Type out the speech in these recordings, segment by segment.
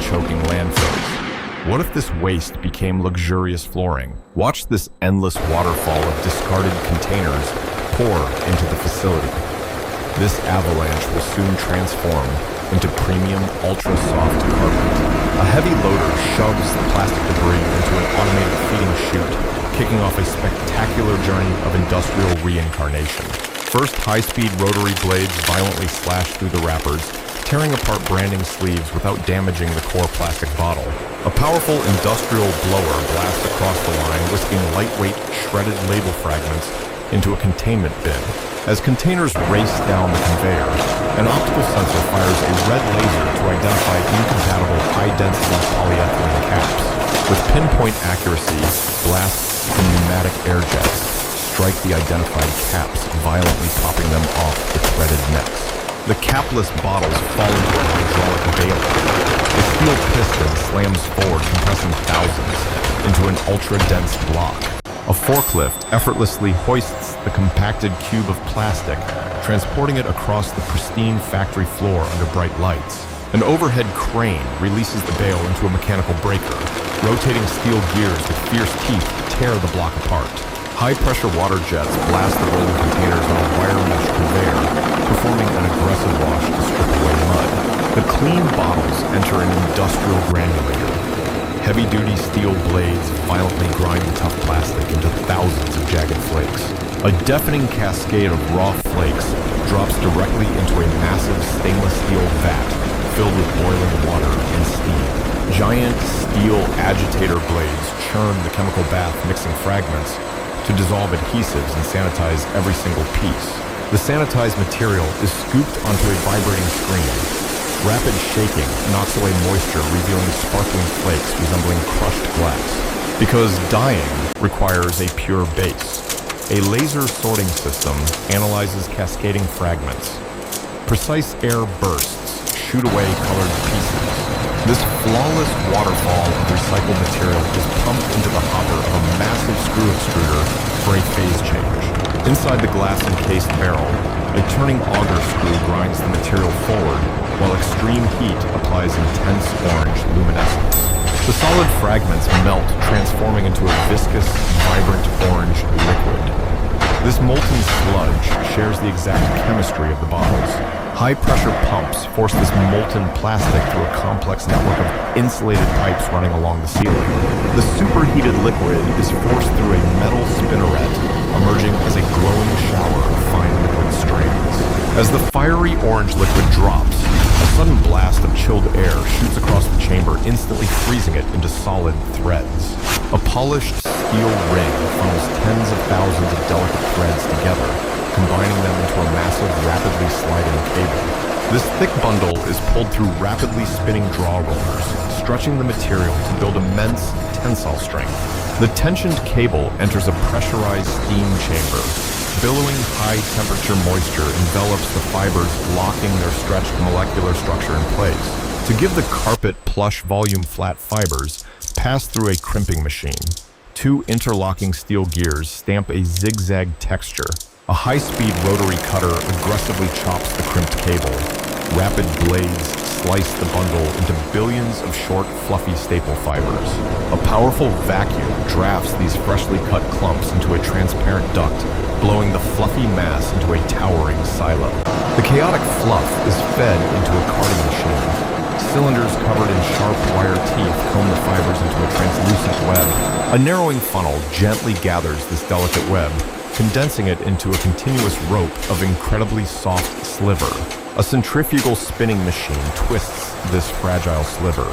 choking landfills. What if this waste became luxurious flooring? Watch this endless waterfall of discarded containers pour into the facility. This avalanche will soon transform into premium, ultra-soft carpet. A heavy loader shoves the plastic debris into an automated feeding chute, kicking off a spectacular journey of industrial reincarnation. First, high-speed rotary blades violently slash through the wrappers, tearing apart branding sleeves without damaging the core plastic bottle. A powerful industrial blower blasts across the line, whisking lightweight, shredded label fragments into a containment bin. As containers race down the conveyor, an optical sensor fires a red laser to identify incompatible high-density polyethylene caps. With pinpoint accuracy, blasts from pneumatic air jets strike the identified caps, violently popping them off the threaded necks. The capless bottles fall into a hydraulic baler. The steel piston slams forward, compressing thousands into an ultra-dense block. A forklift effortlessly hoists the compacted cube of plastic, transporting it across the pristine factory floor under bright lights. An overhead crane releases the bale into a mechanical breaker. Rotating steel gears with fierce teeth tear the block apart. High-pressure water jets blast the rolling containers on a wire mesh conveyor, performing an aggressive wash to strip away mud. The clean bottles enter an industrial granulator. Heavy-duty steel blades violently grind the tough plastic into thousands of jagged flakes. A deafening cascade of raw flakes drops directly into a massive stainless steel vat filled with boiling water and steam. Giant steel agitator blades churn the chemical bath, mixing fragments to dissolve adhesives and sanitize every single piece. The sanitized material is scooped onto a vibrating screen. Rapid shaking knocks away moisture, revealing sparkling flakes resembling crushed glass. Because dyeing requires a pure base, a laser sorting system analyzes cascading fragments. Precise air bursts shoot away colored pieces. This flawless waterfall of recycled material is pumped into the hopper of a massive screw extruder for a phase change. Inside the glass-encased barrel, a turning auger screw grinds the material forward, while extreme heat applies intense orange luminescence. The solid fragments melt, transforming into a viscous, vibrant orange liquid. This molten sludge shares the exact chemistry of the bottles. High-pressure pumps force this molten plastic through a complex network of insulated pipes running along the ceiling. The superheated liquid is forced through a metal spinneret, emerging as a glowing shower of fine liquid strands. As the fiery orange liquid drops, a sudden blast of chilled air shoots across the chamber, instantly freezing it into solid threads. A polished steel ring funnels tens of thousands of delicate threads together, combining them into a massive, rapidly sliding cable. This thick bundle is pulled through rapidly spinning draw rollers, stretching the material to build immense tensile strength. The tensioned cable enters a pressurized steam chamber. Billowing high-temperature moisture envelops the fibers, locking their stretched molecular structure in place. To give the carpet plush volume, flat fibers pass through a crimping machine. Two interlocking steel gears stamp a zigzag texture. A high-speed rotary cutter aggressively chops the crimped cable. Rapid blades slice the bundle into billions of short, fluffy staple fibers. A powerful vacuum drafts these freshly cut clumps into a transparent duct, blowing the fluffy mass into a towering silo. The chaotic fluff is fed into a carding machine. Cylinders covered in sharp wire teeth comb the fibers into a translucent web. A narrowing funnel gently gathers this delicate web, condensing it into a continuous rope of incredibly soft sliver. A centrifugal spinning machine twists this fragile sliver.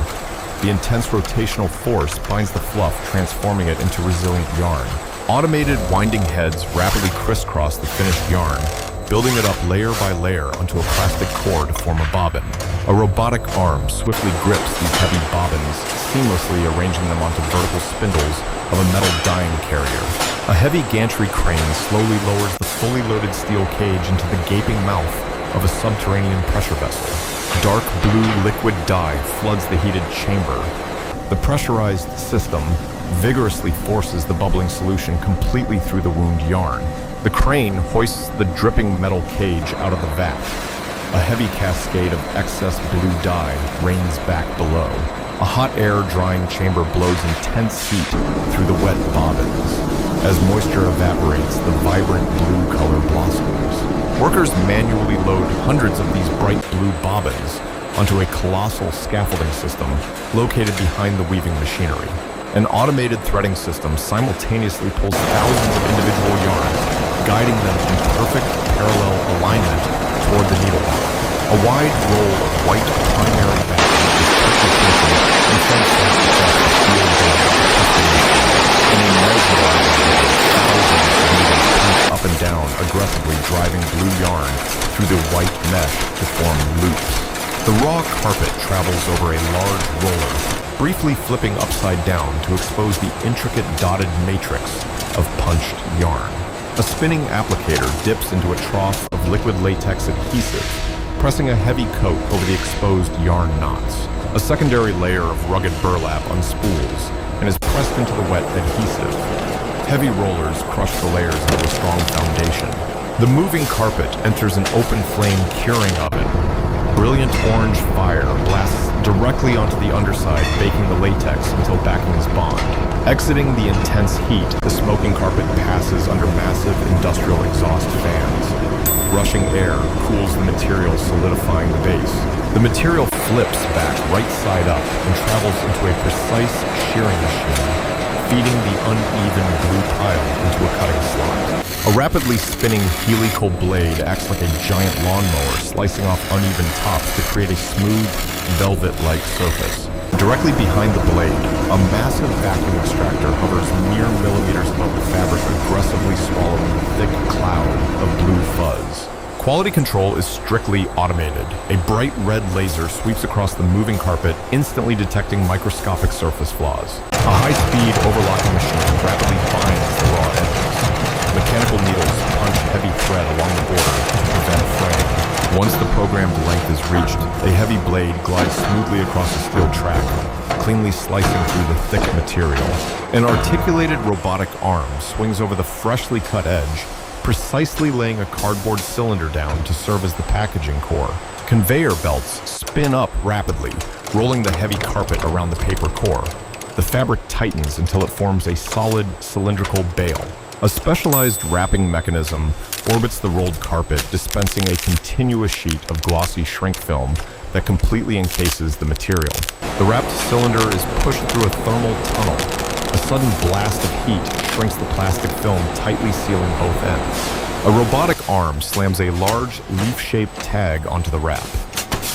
The intense rotational force binds the fluff, transforming it into resilient yarn. Automated winding heads rapidly crisscross the finished yarn, building it up layer by layer onto a plastic core to form a bobbin. A robotic arm swiftly grips these heavy bobbins, seamlessly arranging them onto vertical spindles of a metal dyeing carrier. A heavy gantry crane slowly lowers the fully loaded steel cage into the gaping mouth of a subterranean pressure vessel. Dark blue liquid dye floods the heated chamber. The pressurized system vigorously forces the bubbling solution completely through the wound yarn. The crane hoists the dripping metal cage out of the vat. A heavy cascade of excess blue dye rains back below. A hot air drying chamber blows intense heat through the wet bobbins. As moisture evaporates, the vibrant blue color blossoms. Workers manually load hundreds of these bright blue bobbins onto a colossal scaffolding system located behind the weaving machinery. An automated threading system simultaneously pulls thousands of individual yarns, guiding them in perfect parallel alignment toward the needle bar. A wide roll of white primary backing is quickly taken and sent back across the steel blade of the piston machine. In a mesmerizing way, thousands of needles punch up and down, aggressively driving blue yarn through the white mesh to form loops. The raw carpet travels over a large roller, briefly flipping upside down to expose the intricate dotted matrix of punched yarn. A spinning applicator dips into a trough of liquid latex adhesive, pressing a heavy coat over the exposed yarn knots. A secondary layer of rugged burlap unspools and is pressed into the wet adhesive. Heavy rollers crush the layers into a strong foundation. The moving carpet enters an open flame curing oven. Brilliant orange fire blasts directly onto the underside, baking the latex until backing is bond. Exiting the intense heat, the smoking carpet passes under massive industrial exhaust fans. Rushing air cools the material, solidifying the base. The material flips back right side up and travels into a precise shearing machine, feeding the uneven blue pile into a cutting slot. A rapidly spinning helical blade acts like a giant lawnmower, slicing off uneven tops to create a smooth, velvet-like surface. Directly behind the blade, a massive vacuum extractor hovers mere millimeters above the fabric, aggressively swallowing a thick cloud of blue fuzz. Quality control is strictly automated. A bright red laser sweeps across the moving carpet, instantly detecting microscopic surface flaws. A high-speed overlocking machine rapidly binds the raw edges. Mechanical needles punch heavy thread along the border to prevent fraying. Once the programmed length is reached, a heavy blade glides smoothly across the steel track, cleanly slicing through the thick material. An articulated robotic arm swings over the freshly cut edge, precisely laying a cardboard cylinder down to serve as the packaging core. Conveyor belts spin up rapidly, rolling the heavy carpet around the paper core. The fabric tightens until it forms a solid, cylindrical bale. A specialized wrapping mechanism orbits the rolled carpet, dispensing a continuous sheet of glossy shrink film that completely encases the material. The wrapped cylinder is pushed through a thermal tunnel. A sudden blast of heat shrinks the plastic film, tightly sealing both ends. A robotic arm slams a large, leaf-shaped tag onto the wrap.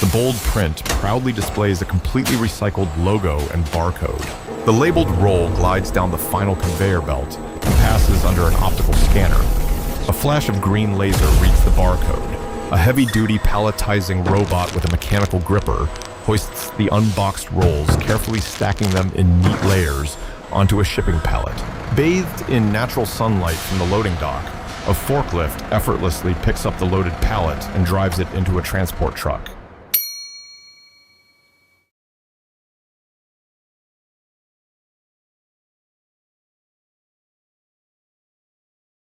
The bold print proudly displays a completely recycled logo and barcode. The labeled roll glides down the final conveyor belt and passes under an optical scanner. A flash of green laser reads the barcode. A heavy-duty palletizing robot with a mechanical gripper hoists the unboxed rolls, carefully stacking them in neat layers onto a shipping pallet. Bathed in natural sunlight from the loading dock, a forklift effortlessly picks up the loaded pallet and drives it into a transport truck.